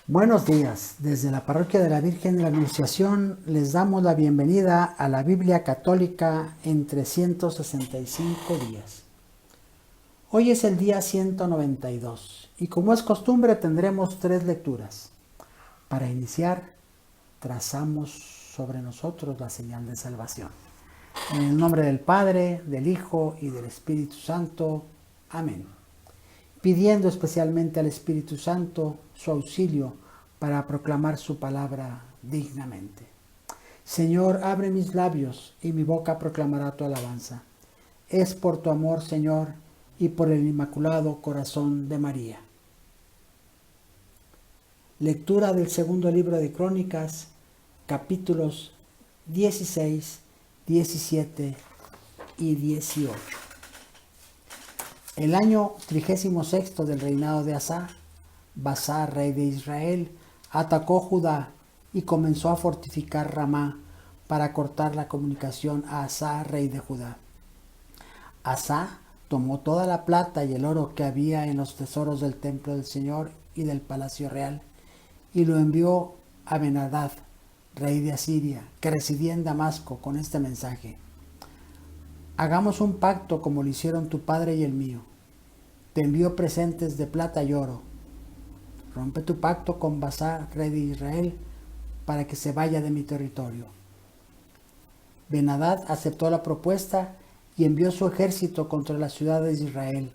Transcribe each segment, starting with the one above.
Buenos días. Desde la Parroquia de la Virgen de la Anunciación les damos la bienvenida a la Biblia Católica en 365 días. Hoy es el día 192 y como es costumbre tendremos 3 lecturas. Para iniciar, trazamos sobre nosotros la señal de salvación. En el nombre del Padre, del Hijo y del Espíritu Santo. Amén. Pidiendo especialmente al Espíritu Santo su auxilio para proclamar su palabra dignamente. Señor, abre mis labios y mi boca proclamará tu alabanza. Es por tu amor, Señor, y por el inmaculado corazón de María. Lectura del segundo libro de Crónicas, capítulos 16, 17 y 18. El año 36 del reinado de Asa, Baasa, rey de Israel, atacó Judá y comenzó a fortificar Ramá para cortar la comunicación a Asa, rey de Judá. Asa tomó toda la plata y el oro que había en los tesoros del templo del Señor y del palacio real y lo envió a Ben-Hadad, rey de Asiria, que residía en Damasco, con este mensaje: hagamos un pacto como lo hicieron tu padre y el mío. Te envío presentes de plata y oro. Rompe tu pacto con Baasa, rey de Israel, para que se vaya de mi territorio. Ben-Hadad aceptó la propuesta y envió su ejército contra las ciudades de Israel.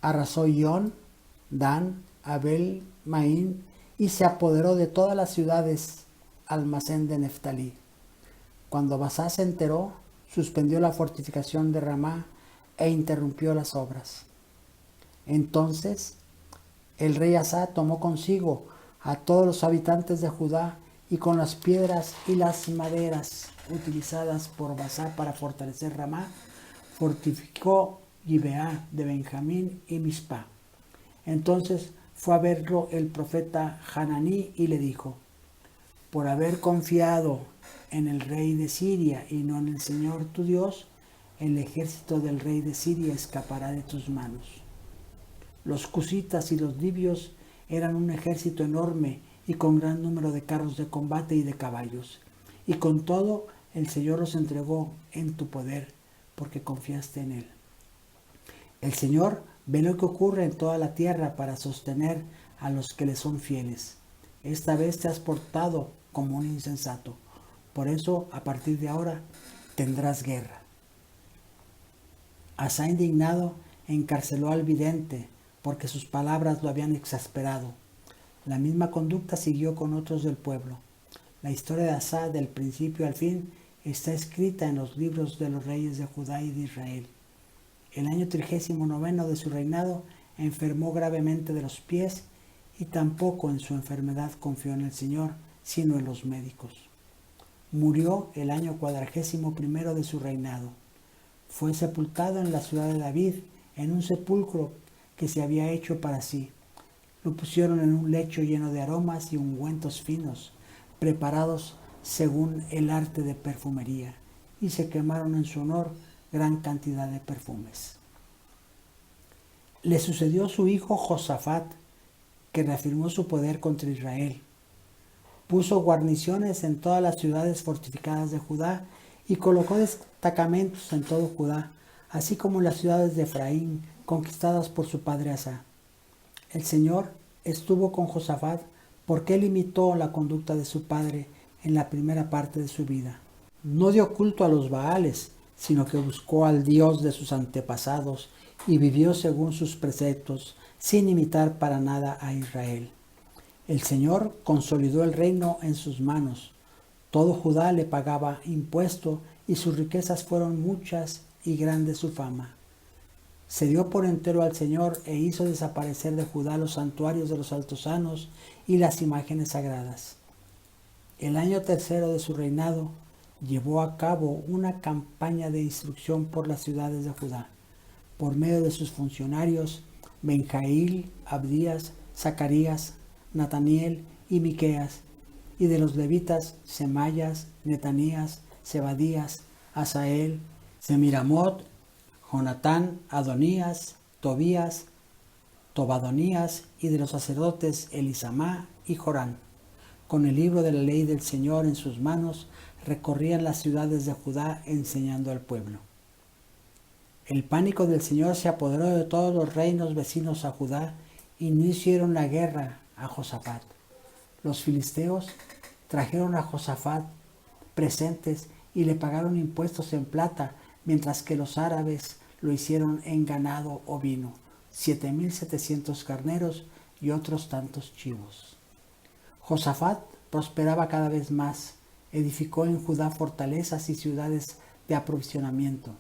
Arrasó Ión, Dan, Abel, Maín y se apoderó de todas las ciudades almacén de Neftalí. Cuando Baasa se enteró, suspendió la fortificación de Ramá e interrumpió las obras. Entonces el rey Asa tomó consigo a todos los habitantes de Judá y con las piedras y las maderas utilizadas por Baasa para fortalecer Ramá, fortificó Gibeá de Benjamín y Mizpá. Entonces fue a verlo el profeta Hananí y le dijo: por haber confiado en el rey de Siria y no en el Señor tu Dios, el ejército del rey de Siria escapará de tus manos. Los cusitas y los libios eran un ejército enorme y con gran número de carros de combate y de caballos. Y con todo, el Señor los entregó en tu poder, porque confiaste en Él. El Señor ve lo que ocurre en toda la tierra para sostener a los que le son fieles. Esta vez te has portado como un insensato. Por eso, a partir de ahora, tendrás guerra. Asa, indignado, encarceló al vidente, porque sus palabras lo habían exasperado. La misma conducta siguió con otros del pueblo. La historia de Asa, del principio al fin, está escrita en los libros de los reyes de Judá y de Israel. El año 39 de su reinado enfermó gravemente de los pies y tampoco en su enfermedad confió en el Señor, sino en los médicos. Murió el año 41 de su reinado. Fue sepultado en la ciudad de David, en un sepulcro que se había hecho para sí. Lo pusieron en un lecho lleno de aromas y ungüentos finos, preparados según el arte de perfumería, y se quemaron en su honor gran cantidad de perfumes. Le sucedió su hijo Josafat, que reafirmó su poder contra Israel. Puso guarniciones en todas las ciudades fortificadas de Judá y colocó destacamentos en todo Judá, así como en las ciudades de Efraín, conquistadas por su padre Asa. El Señor estuvo con Josafat porque él imitó la conducta de su padre en la primera parte de su vida. No dio culto a los Baales, sino que buscó al Dios de sus antepasados y vivió según sus preceptos, sin imitar para nada a Israel. El Señor consolidó el reino en sus manos. Todo Judá le pagaba impuesto y sus riquezas fueron muchas y grande su fama. Se dio por entero al Señor e hizo desaparecer de Judá los santuarios de los altosanos y las imágenes sagradas. El año 3 de su reinado llevó a cabo una campaña de instrucción por las ciudades de Judá, por medio de sus funcionarios Benjail, Abdías, Zacarías, Nataniel y Miqueas, y de los levitas Semayas, Netanías, Zebadías, Asael, Semiramot, Jonatán, Adonías, Tobías, Tobadonías, y de los sacerdotes Elisamá y Jorán. Con el libro de la ley del Señor en sus manos, recorrían las ciudades de Judá enseñando al pueblo. El pánico del Señor se apoderó de todos los reinos vecinos a Judá y no hicieron la guerra a Josafat. Los filisteos trajeron a Josafat presentes y le pagaron impuestos en plata, mientras que los árabes lo hicieron en ganado ovino, 7,700 carneros y otros tantos chivos. Josafat prosperaba cada vez más, edificó en Judá fortalezas y ciudades de aprovisionamiento.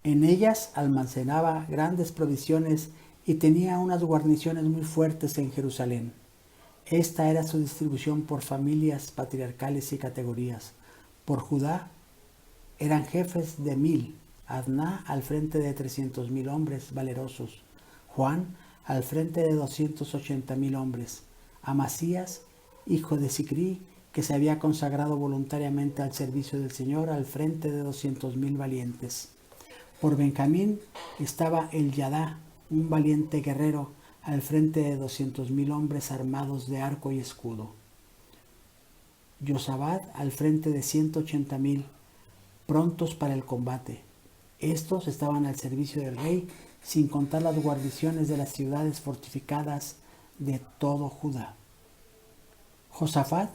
En ellas almacenaba grandes provisiones y tenía unas guarniciones muy fuertes en Jerusalén. Esta era su distribución por familias patriarcales y categorías. Por Judá eran jefes de 1,000, Adná al frente de 300,000 hombres valerosos, Juan al frente de 280,000 hombres, Amasías, hijo de Sicrí, que se había consagrado voluntariamente al servicio del Señor, al frente de 200,000 valientes. Por Benjamín estaba Eliadá, un valiente guerrero, al frente de 200,000 hombres armados de arco y escudo. Josabad al frente de 180,000, prontos para el combate. Estos estaban al servicio del rey, sin contar las guarniciones de las ciudades fortificadas de todo Judá. Josafat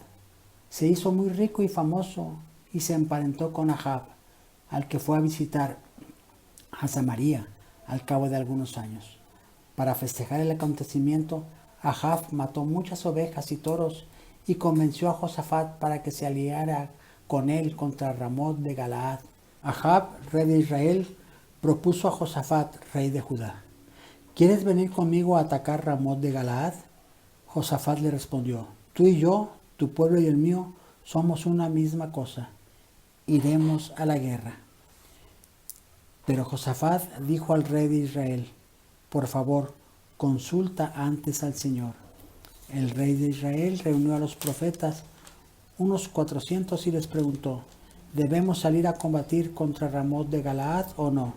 se hizo muy rico y famoso y se emparentó con Ahab, al que fue a visitar a Samaria al cabo de algunos años. Para festejar el acontecimiento, Ahab mató muchas ovejas y toros y convenció a Josafat para que se aliara con él contra Ramot de Galaad. Ahab, rey de Israel, propuso a Josafat, rey de Judá: ¿quieres venir conmigo a atacar Ramot de Galaad? Josafat le respondió: tú y yo, tu pueblo y el mío, somos una misma cosa. Iremos a la guerra. Pero Josafat dijo al rey de Israel: por favor, consulta antes al Señor. El rey de Israel reunió a los profetas, unos 400, y les preguntó: ¿debemos salir a combatir contra Ramot de Galaad o no?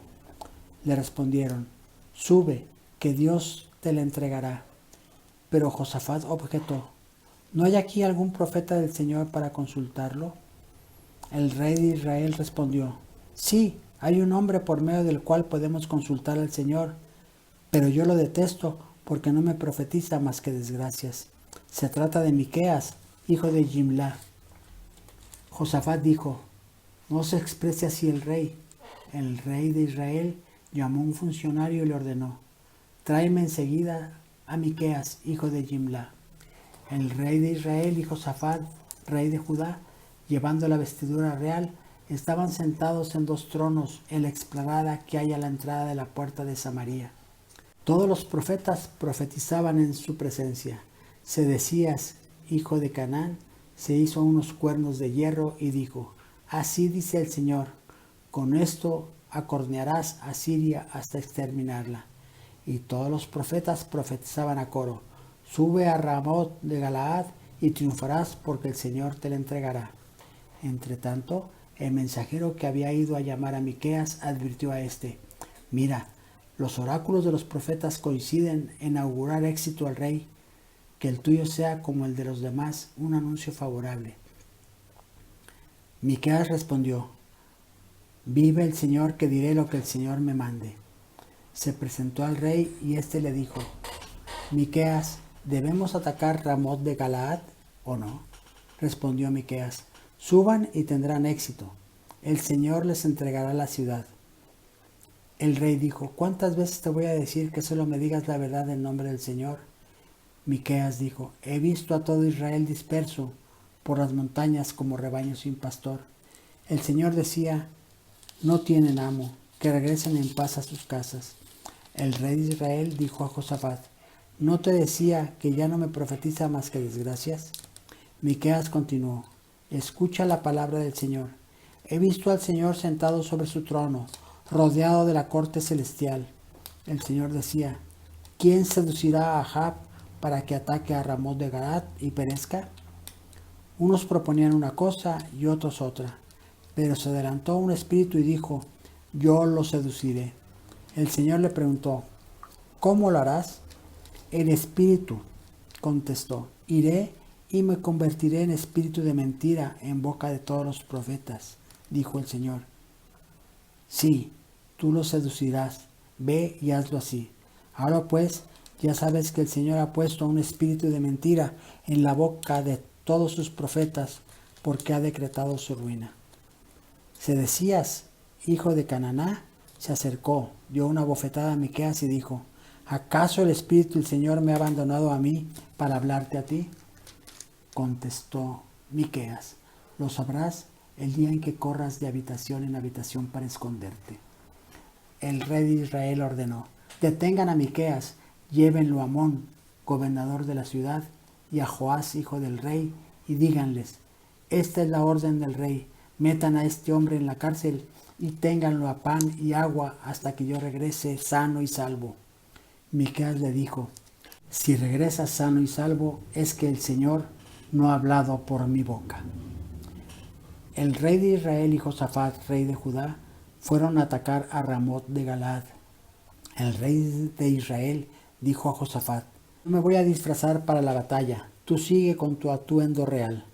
Le respondieron: sube, que Dios te la entregará. Pero Josafat objetó: ¿no hay aquí algún profeta del Señor para consultarlo? El rey de Israel respondió: sí, hay un hombre por medio del cual podemos consultar al Señor, pero yo lo detesto porque no me profetiza más que desgracias. Se trata de Miqueas, hijo de Jimla. Josafat dijo: no se exprese así el rey. El rey de Israel llamó a un funcionario y le ordenó: tráeme enseguida a Miqueas, hijo de Jimla. El rey de Israel y Josafat, rey de Judá, llevando la vestidura real, estaban sentados en 2 tronos en la explanada que hay a la entrada de la puerta de Samaria. Todos los profetas profetizaban en su presencia. Sedecías, hijo de Canaán, se hizo unos cuernos de hierro y dijo: así dice el Señor, con esto acornearás a Siria hasta exterminarla. Y todos los profetas profetizaban a coro: sube a Ramot de Galaad y triunfarás porque el Señor te la entregará. Entre tanto, el mensajero que había ido a llamar a Miqueas advirtió a éste: mira, los oráculos de los profetas coinciden en augurar éxito al rey. Que el tuyo sea como el de los demás, un anuncio favorable. Miqueas respondió: vive el Señor, que diré lo que el Señor me mande. Se presentó al rey y éste le dijo: Miqueas, ¿debemos atacar Ramot de Galaad o no? Respondió Miqueas: suban y tendrán éxito. El Señor les entregará la ciudad. El rey dijo: ¿cuántas veces te voy a decir que solo me digas la verdad en nombre del Señor? Miqueas dijo: he visto a todo Israel disperso por las montañas como rebaño sin pastor. El Señor decía: no tienen amo, que regresen en paz a sus casas. El rey de Israel dijo a Josafat: ¿no te decía que ya no me profetiza más que desgracias? Miqueas continuó: escucha la palabra del Señor. He visto al Señor sentado sobre su trono, rodeado de la corte celestial. El Señor decía: ¿quién seducirá a Ahab para que ataque a Ramot de Galaad y perezca? Unos proponían una cosa y otros otra, pero se adelantó un espíritu y dijo: yo lo seduciré. El Señor le preguntó: ¿cómo lo harás? El espíritu contestó: iré y me convertiré en espíritu de mentira en boca de todos los profetas. Dijo el Señor: sí, tú lo seducirás. Ve y hazlo así. Ahora pues, ya sabes que el Señor ha puesto un espíritu de mentira en la boca de todos sus profetas, porque ha decretado su ruina. Sedecías, hijo de Cananá, se acercó, dio una bofetada a Miqueas y dijo: ¿acaso el espíritu del Señor me ha abandonado a mí para hablarte a ti? Contestó Miqueas: lo sabrás el día en que corras de habitación en habitación para esconderte. El rey de Israel ordenó: detengan a Miqueas, llévenlo a Amón, gobernador de la ciudad, y a Joás, hijo del rey, y díganles: esta es la orden del rey, metan a este hombre en la cárcel y ténganlo a pan y agua hasta que yo regrese sano y salvo. Miqueas le dijo: si regresas sano y salvo, es que el Señor no ha hablado por mi boca. El rey de Israel y Josafat, rey de Judá, fueron a atacar a Ramot de Galaad. El rey de Israel dijo a Josafat: no me voy a disfrazar para la batalla, tú sigue con tu atuendo real.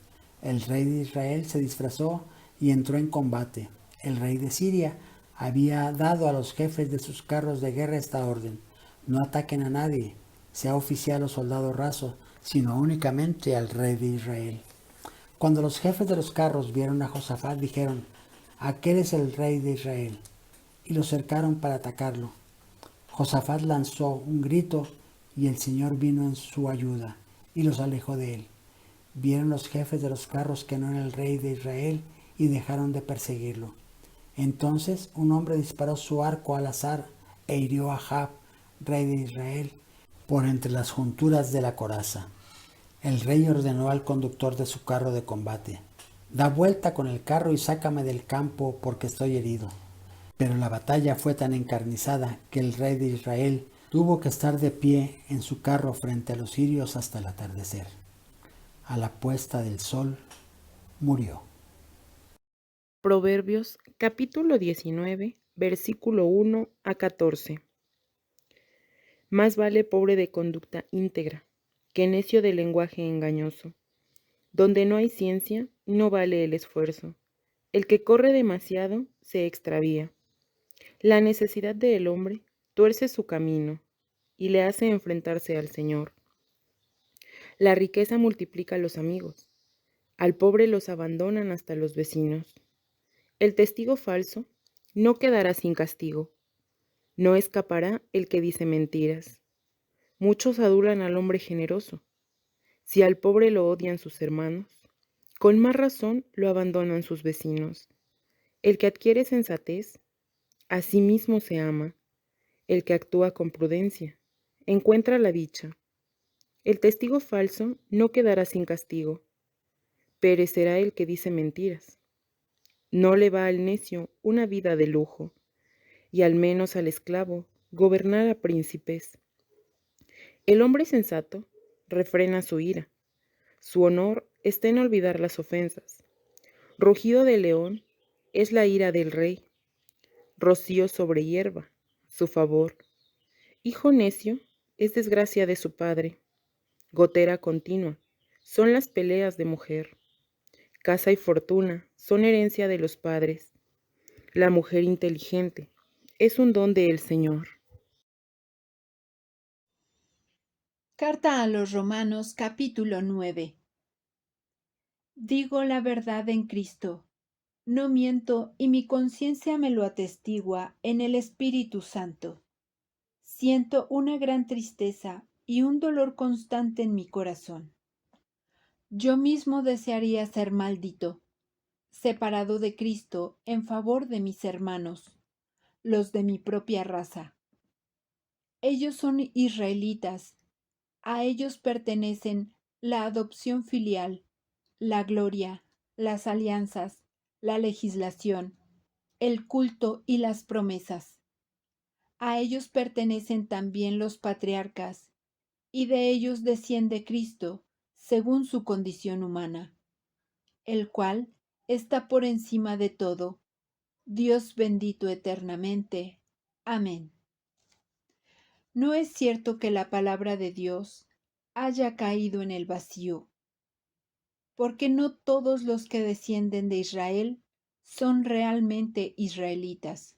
El rey de Israel se disfrazó y entró en combate. El rey de Siria había dado a los jefes de sus carros de guerra esta orden: no ataquen a nadie, sea oficial o soldado raso, sino únicamente al rey de Israel. Cuando los jefes de los carros vieron a Josafat, dijeron: aquel es el rey de Israel, y lo cercaron para atacarlo. Josafat lanzó un grito y el Señor vino en su ayuda y los alejó de él. Vieron los jefes de los carros que no era el rey de Israel y dejaron de perseguirlo. Entonces un hombre disparó su arco al azar e hirió a Ahab, rey de Israel, por entre las junturas de la coraza. El rey ordenó al conductor de su carro de combate: da vuelta con el carro y sácame del campo porque estoy herido. Pero la batalla fue tan encarnizada que el rey de Israel tuvo que estar de pie en su carro frente a los sirios hasta el atardecer. A la puesta del sol murió. Proverbios capítulo 19, versículo 1 a 14. Más vale pobre de conducta íntegra que necio de lenguaje engañoso. Donde no hay ciencia, no vale el esfuerzo. El que corre demasiado se extravía. La necesidad del hombre tuerce su camino y le hace enfrentarse al Señor. La riqueza multiplica los amigos. Al pobre los abandonan hasta los vecinos. El testigo falso no quedará sin castigo. No escapará el que dice mentiras. Muchos adulan al hombre generoso. Si al pobre lo odian sus hermanos, con más razón lo abandonan sus vecinos. El que adquiere sensatez, a sí mismo se ama. El que actúa con prudencia, encuentra la dicha. El testigo falso no quedará sin castigo. Perecerá el que dice mentiras. No le va al necio una vida de lujo, y al menos al esclavo gobernar a príncipes. El hombre sensato refrena su ira. Su honor está en olvidar las ofensas. Rugido de león es la ira del rey. Rocío sobre hierba, su favor. Hijo necio es desgracia de su padre. Gotera continua son las peleas de mujer. Casa y fortuna son herencia de los padres. La mujer inteligente es un don del Señor. Carta a los Romanos capítulo 9. Digo la verdad en Cristo, no miento y mi conciencia me lo atestigua en el Espíritu Santo. Siento una gran tristeza y un dolor constante en mi corazón. Yo mismo desearía ser maldito, separado de Cristo en favor de mis hermanos, los de mi propia raza. Ellos son israelitas, a ellos pertenecen la adopción filial, la gloria, las alianzas, la legislación, el culto y las promesas. A ellos pertenecen también los patriarcas, y de ellos desciende Cristo, según su condición humana, el cual está por encima de todo, Dios bendito eternamente. Amén. No es cierto que la palabra de Dios haya caído en el vacío, porque no todos los que descienden de Israel son realmente israelitas,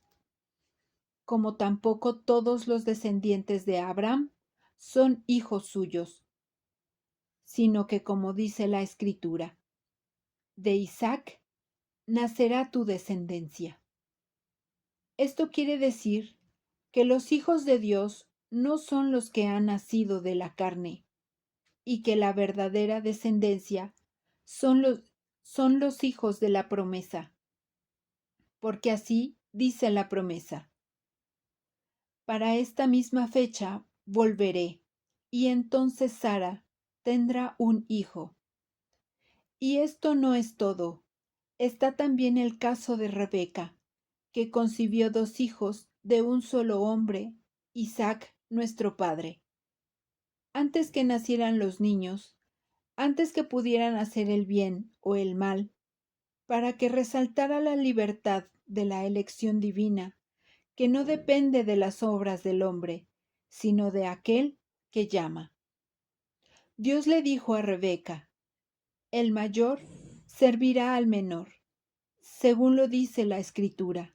como tampoco todos los descendientes de Abraham son hijos suyos, sino que como dice la Escritura, de Isaac nacerá tu descendencia. Esto quiere decir que los hijos de Dios no son los que han nacido de la carne, y que la verdadera descendencia son los hijos de la promesa, porque así dice la promesa. Para esta misma fecha volveré, y entonces Sara tendrá un hijo. Y esto no es todo. Está también el caso de Rebeca, que concibió 2 hijos de un solo hombre, Isaac nuestro padre. Antes que nacieran los niños, antes que pudieran hacer el bien o el mal, para que resaltara la libertad de la elección divina, que no depende de las obras del hombre, sino de aquel que llama. Dios le dijo a Rebeca, el mayor servirá al menor, según lo dice la Escritura.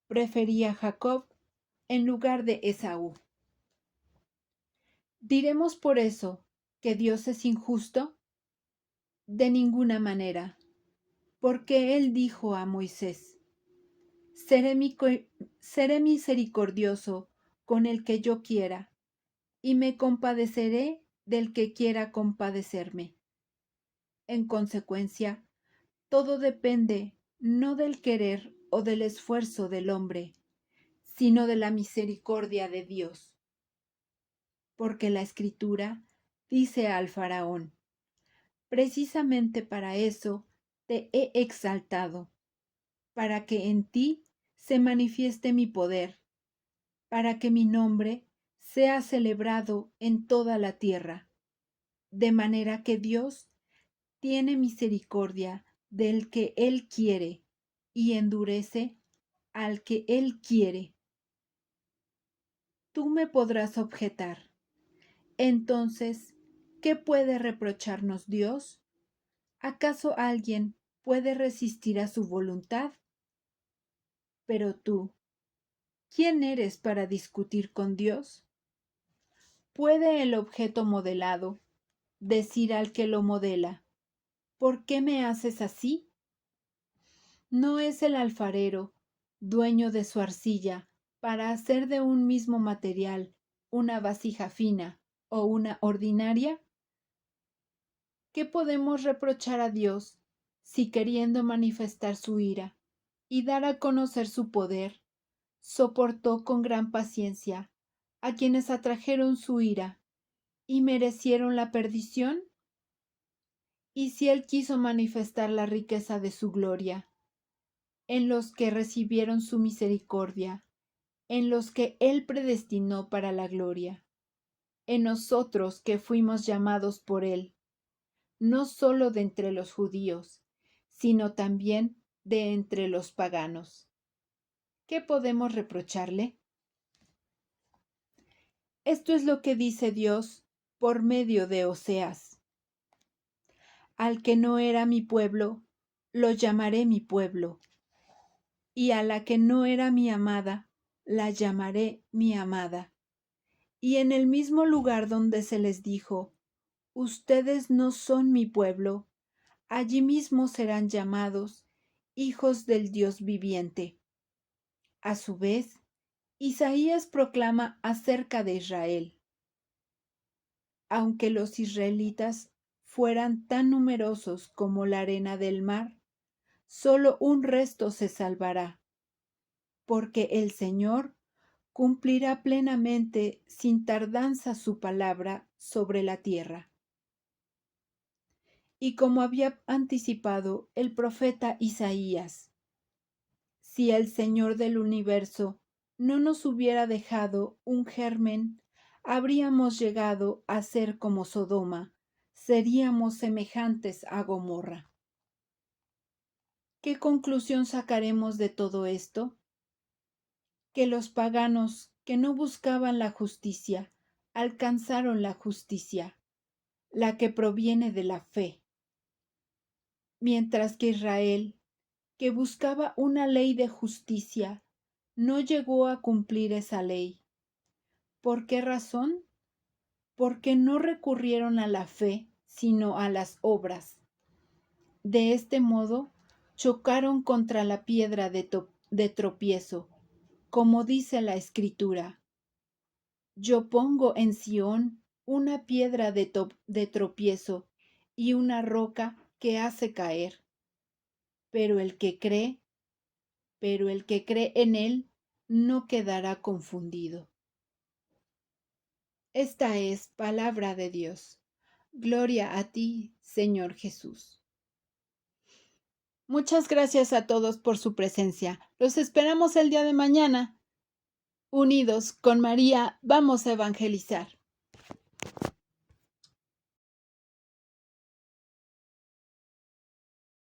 Prefería a Jacob en lugar de Esaú. ¿Diremos por eso que Dios es injusto? De ninguna manera, porque Él dijo a Moisés, seré misericordioso con el que yo quiera, y me compadeceré del que quiera compadecerme. En consecuencia, todo depende no del querer o del esfuerzo del hombre, sino de la misericordia de Dios. Porque la Escritura dice al faraón, precisamente para eso te he exaltado, para que en ti se manifieste mi poder, para que mi nombre sea celebrado en toda la tierra. De manera que Dios tiene misericordia del que Él quiere y endurece al que Él quiere. Tú me podrás objetar. Entonces, ¿qué puede reprocharnos Dios? ¿Acaso alguien puede resistir a su voluntad? Pero tú, ¿quién eres para discutir con Dios? ¿Puede el objeto modelado decir al que lo modela, ¿por qué me haces así? ¿No es el alfarero, dueño de su arcilla, para hacer de un mismo material una vasija fina o una ordinaria? ¿Qué podemos reprochar a Dios si queriendo manifestar su ira y dar a conocer su poder, soportó con gran paciencia a quienes atrajeron su ira y merecieron la perdición? Y si Él quiso manifestar la riqueza de su gloria, en los que recibieron su misericordia, en los que Él predestinó para la gloria, en nosotros que fuimos llamados por Él, no solo de entre los judíos, sino también de entre los paganos. ¿Qué podemos reprocharle? Esto es lo que dice Dios por medio de Oseas. Al que no era mi pueblo, lo llamaré mi pueblo, y a la que no era mi amada, la llamaré mi amada. Y en el mismo lugar donde se les dijo, ustedes no son mi pueblo, allí mismo serán llamados hijos del Dios viviente. A su vez, Isaías proclama acerca de Israel. Aunque los israelitas fueran tan numerosos como la arena del mar, solo un resto se salvará, porque el Señor cumplirá plenamente sin tardanza su palabra sobre la tierra. Y como había anticipado el profeta Isaías, si el Señor del universo no nos hubiera dejado un germen, habríamos llegado a ser como Sodoma, seríamos semejantes a Gomorra. ¿Qué conclusión sacaremos de todo esto? Que los paganos que no buscaban la justicia, alcanzaron la justicia, la que proviene de la fe. Mientras que Israel, que buscaba una ley de justicia, no llegó a cumplir esa ley. ¿Por qué razón? Porque no recurrieron a la fe, sino a las obras. De este modo, chocaron contra la piedra de tropiezo, como dice la Escritura. Yo pongo en Sión una piedra de tropiezo y una roca que hace caer. Pero el que cree en él no quedará confundido. Esta es palabra de Dios. Gloria a ti, Señor Jesús. Muchas gracias a todos por su presencia. Los esperamos el día de mañana. Unidos con María, vamos a evangelizar.